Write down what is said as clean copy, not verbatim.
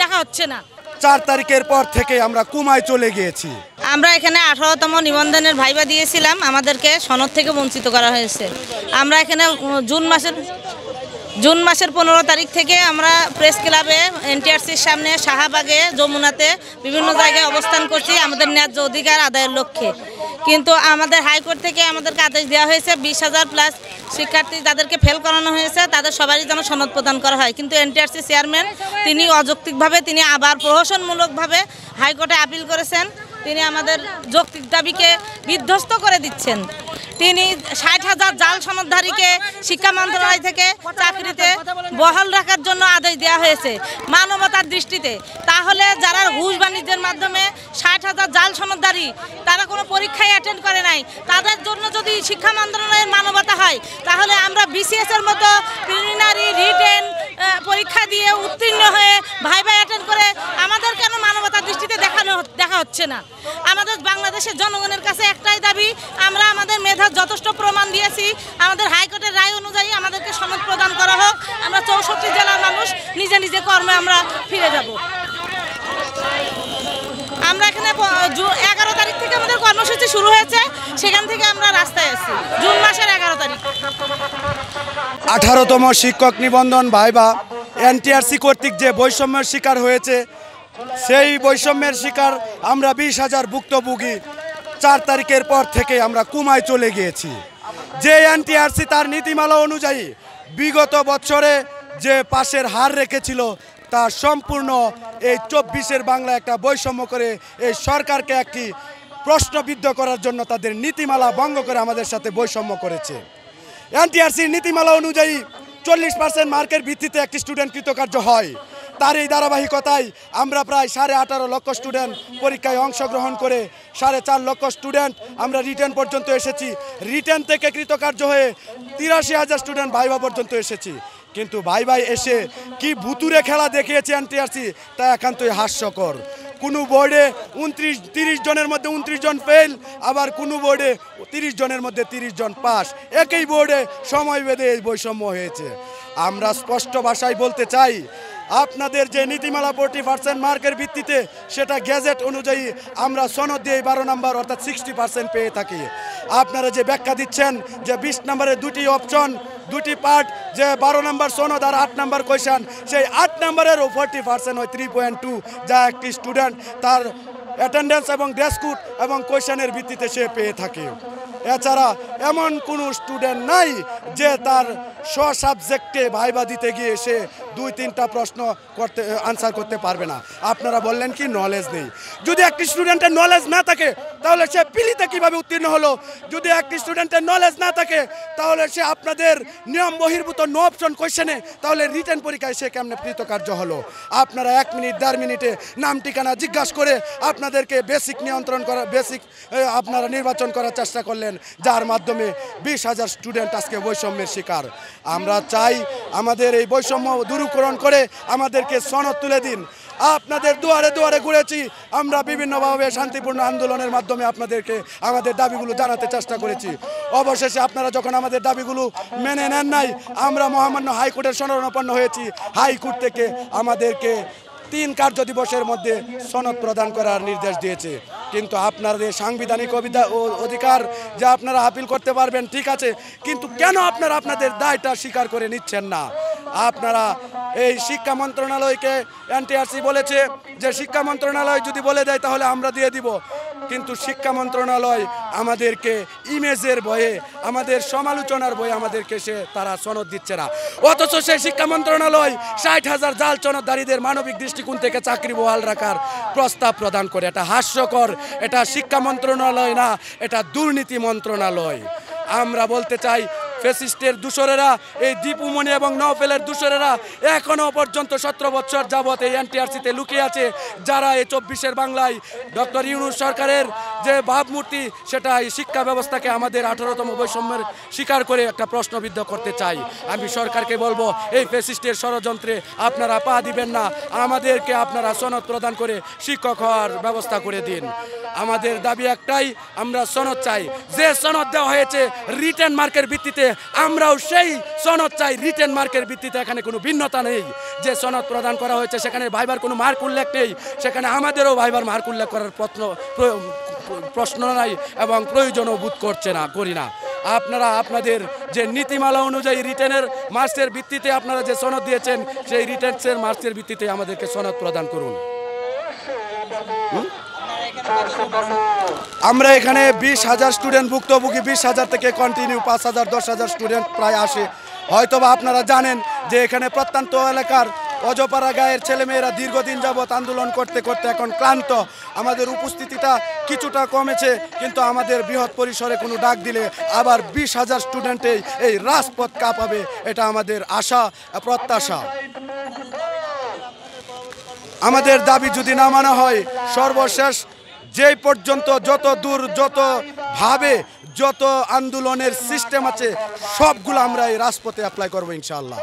দেখা হচ্ছে না। 4 তারিখের পর থেকে আমরা কুমায় চলে গিয়েছি। আমরা এখানে 18তম নিবন্ধনের ভাইবা দিয়েছিলাম, আমাদেরকে সনদ থেকে বঞ্চিত করা হয়েছে। আমরা এখানে জুন মাসের 15 তারিখ থেকে আমরা প্রেস ক্লাবে, এনটিআরসির সামনে, শাহবাগে, যমুনাতে বিভিন্ন জায়গায় অবস্থান করছি আমাদের ন্যায্য অধিকার আদায়ের লক্ষ্যে। কিন্তু আমাদের হাইকোর্ট থেকে আমাদেরকে আদেশ দেওয়া হয়েছে 20,000 প্লাস শিক্ষার্থী যাদেরকে ফেল করানো হয়েছে তাদের সবারই যেন সনদ প্রদান করা হয়। কিন্তু এনটিআরসি চেয়ারম্যান তিনি অযৌক্তিকভাবে তিনি আবার প্রহসনমূলকভাবে হাইকোর্টে আপিল করেছেন। তিনি আমাদের যৌক্তিক দাবিকে বিধ্বস্ত করে দিচ্ছেন। তিনি 60,000 জাল সনদধারীকে শিক্ষা মন্ত্রণালয় থেকে চাকরিতে বহাল রাখার জন্য আদেশ দেওয়া হয়েছে মানবতার দৃষ্টিতে। তাহলে যারা ঘুষ বাণিজ্যের মাধ্যমে 60,000 জাল সনদধারী তারা কোনো পরীক্ষায় অ্যাটেন্ড করে নাই, তাদের জন্য যদি শিক্ষা মন্ত্রণালয়ের মানবতা হয় তাহলে আমরা বিসিএসের মতো প্রিলিমিনারি রিটেন পরীক্ষা দিয়ে উত্তীর্ণ হয়ে ভাইভা অ্যাটেন্ড করে আমাদের কেন মানবতার দৃষ্টিতে দেখা হচ্ছে না? আমাদের বাংলাদেশের জনগণের কাছে একটাই দাবি, আমরা আমাদের মেধার যথেষ্ট প্রমাণ দিয়েছি, আমাদের হাইকোর্টের রায় অনুযায়ী আমাদেরকে সনদ প্রদান করা হোক। আমরা 64 জেলার মানুষ নিজে নিজে কর্মে আমরা ফিরে যাব। আমরা এখানে 11 তারিখ থেকে আমাদের কর্মসূচি শুরু হয়েছে, সেখান থেকে আমরা রাস্তায় আছি জুন মাসের 11 তারিখ। 18তম শিক্ষক নিবন্ধন ভাইবা এনটিআরসি কর্তৃক যে বৈষম্যের শিকার হয়েছে, সেই বৈষম্যের শিকার আমরা 20,000 ভুক্তভোগী 4 তারিখের পর থেকে আমরা কুমায় চলে গিয়েছি। যে এনটিআরসি তার নীতিমালা অনুযায়ী বিগত বছরে যে পাশের হার রেখেছিল তা সম্পূর্ণ এই 24-এর বাংলা একটা বৈষম্য করে এই সরকারকে একটি প্রশ্নবিদ্ধ করার জন্য তাদের নীতিমালা ভঙ্গ করে আমাদের সাথে বৈষম্য করেছে। এনটিআরসির নীতিমালা অনুযায়ী 40% মার্কের ভিত্তিতে একটি স্টুডেন্ট কৃতকার্য হয়। তার এই ধারাবাহিকতায় আমরা প্রায় 18.5 লক্ষ স্টুডেন্ট পরীক্ষায় অংশগ্রহণ করে 4.5 লক্ষ স্টুডেন্ট আমরা রিটেন পর্যন্ত এসেছি। রিটেন থেকে কৃতকার্য হয়ে 83,000 স্টুডেন্ট ভাইভা পর্যন্ত এসেছি। কিন্তু ভাইভাই এসে কি ভুতুরে খেলা দেখিয়েছে এনটিআরসি তা একান্তই হাস্যকর। কোনো বোর্ডে 30 জনের মধ্যে 29 জন ফেল, আবার কোনো বোর্ডে 30 জনের মধ্যে 30 জন পাস। একই বোর্ডে সময় বেঁধে এই বৈষম্য হয়েছে। আমরা স্পষ্ট ভাষায় বলতে চাই, আপনাদের যে নীতিমালা 40% মার্কের ভিত্তিতে সেটা গ্যাজেট অনুযায়ী আমরা সনদ দিয়ে 12 নম্বর অর্থাৎ 60% পেয়ে থাকি। আপনারা যে ব্যাখ্যা দিচ্ছেন যে 20 নম্বরের 2টি অপশন 2টি পার্ট, যে 12 নম্বর সনদ আর 8 নম্বর কোয়েশন, সেই 8 নম্বরেরও 40% হয় 3.2, যা একটি স্টুডেন্ট তার অ্যাটেন্ডেন্স এবং ড্রেস কোড এবং কোয়েশনের ভিত্তিতে সে পেয়ে থাকে। এছাড়া এমন কোনো স্টুডেন্ট নাই যে তার সাবজেক্টে ভাইবা দিতে গিয়ে সে 2-3টা প্রশ্ন আনসার করতে পারবে না। আপনারা বললেন কি নলেজ নেই। যদি একটি স্টুডেন্টের নলেজ না থাকে তাহলে সে পিলিতে কিভাবে উত্তীর্ণ হলো? যদি একটি স্টুডেন্টের নলেজ না থাকে তাহলে সে আপনাদের নিয়ম বহির্ভূত নো অপশন কোয়েশনে তাহলে রিটেন পরীক্ষায় সে কেমনে কৃতকার্য হলো? আপনারা 1 মিনিট 1.5 মিনিটে নাম ঠিকানা জিজ্ঞাসা করে আপনাদেরকে বেসিক নিয়ন্ত্রণ করা, বেসিক আপনারা নির্বাচন করার চেষ্টা করলেন, যার মাধ্যমে 20,000 স্টুডেন্ট আজকে বৈষম্যের শিকার। আমরা চাই আমাদের এই বৈষম্য দূরীকরণ করে আমাদেরকে সনদ তুলে দিন। আপনাদের দুয়ারে দুয়ারে ঘুরেছি, আমরা বিভিন্নভাবে শান্তিপূর্ণ আন্দোলনের মাধ্যমে আপনাদেরকে আমাদের দাবিগুলো জানাতে চেষ্টা করেছি। অবশেষে আপনারা যখন আমাদের দাবিগুলো মেনে নেন নাই, আমরা মহামান্য হাইকোর্টের শরণাপন্ন হয়েছি। হাইকোর্ট থেকে আমাদেরকে 3 কার্য দিবসের মধ্যে সনদ প্রদান করার নির্দেশ দিয়েছে। কিন্তু আপনাদের সাংবিধানিক অধিকার যে আপনারা আপিল করতে পারবেন, ঠিক আছে, কিন্তু কেন আপনারা আপনাদের দায়টা স্বীকার করে নিচ্ছেন না? আপনারা এই শিক্ষা মন্ত্রণালয়কে এনটিআরসি বলেছে যে শিক্ষা মন্ত্রণালয় যদি বলে দেয় তাহলে আমরা দিয়ে দিব, কিন্তু শিক্ষা মন্ত্রণালয় আমাদেরকে ইমেজের ভয়ে, আমাদের সমালোচনার ভয়ে আমাদেরকে তারা সনদ দিচ্ছে না। অথচ সেই শিক্ষা মন্ত্রণালয় 60,000 জাল সনদধারীদের মানবিক দৃষ্টিকোণ থেকে চাকরি বহাল রাখার প্রস্তাব প্রদান করে। এটা হাস্যকর। এটা শিক্ষা মন্ত্রণালয় না, এটা দুর্নীতি মন্ত্রণালয়। আমরা বলতে চাই, ফ্যাসিস্টের দূষরেরা, এই দীপুমণি এবং নওফেলের দূষরেরা এখনও পর্যন্ত 17 বছর যাবৎ এই এনটিআরসিতে লুকিয়ে আছে, যারা এই 24-এর বাংলায় ডক্টর ইউনূস সরকারের যে ভাবমূর্তি সেটা এই শিক্ষা ব্যবস্থাকে আমাদের 18তম বৈষম্যের স্বীকার করে একটা প্রশ্নবিদ্ধ করতে চাই। আমি সরকারকে বলবো, এই ফ্যাসিস্টের ষড়যন্ত্রে আপনারা পা দিবেন না, আমাদেরকে আপনারা সনদ প্রদান করে শিক্ষক হওয়ার ব্যবস্থা করে দিন। আমাদের দাবি একটাই, আমরা সনদ চাই। যে সনদ দেওয়া হয়েছে রিটেন মার্কের ভিত্তিতে আমরাও সেই সনদ চাই রিটেন মার্কের ভিত্তিতে। এখানে কোনো ভিন্নতা নেই, যে সনদ প্রদান করা হয়েছে সেখানে ভাইবার কোনো মার্ক উল্লেখ নেই, সেখানে আমাদেরও ভাইবার মার্ক উল্লেখ করার প্রশ্ন নাই এবং প্রয়োজনও বোধ করি না। আপনারা আপনাদের যে নীতিমালা অনুযায়ী রিটেনের মার্কসের ভিত্তিতে আপনারা যে সনদ দিয়েছেন সেই রিটেনের মার্কসের ভিত্তিতে আমাদেরকে সনদ প্রদান করুন। আমরা এখানে 20,000 স্টুডেন্ট ভুক্তভোগী, 20,000 থেকে কন্টিনিউ 5,000 10,000 স্টুডেন্ট প্রায় আসে। হয়তোবা আপনারা জানেন যে এখানে প্রত্যন্ত এলাকার অজপাড়া গায়ের ছেলেমেয়েরা দীর্ঘদিন যাবৎ আন্দোলন করতে করতে এখন ক্লান্ত। আমাদের উপস্থিতিটা কিছুটা কমেছে, কিন্তু আমাদের বৃহৎ পরিসরে কোনো ডাক দিলে আবার 20,000 স্টুডেন্টেই এই রাজপথ কাঁপাবে, এটা আমাদের আশা প্রত্যাশা। আমাদের দাবি যদি না মানা হয়, সর্বশেষ যেই পর্যন্ত যত দূর যত ভাবে যত আন্দোলনের সিস্টেম আছে সবগুলো আমরা এই রাজপথে অ্যাপ্লাই করবো ইনশাআল্লাহ।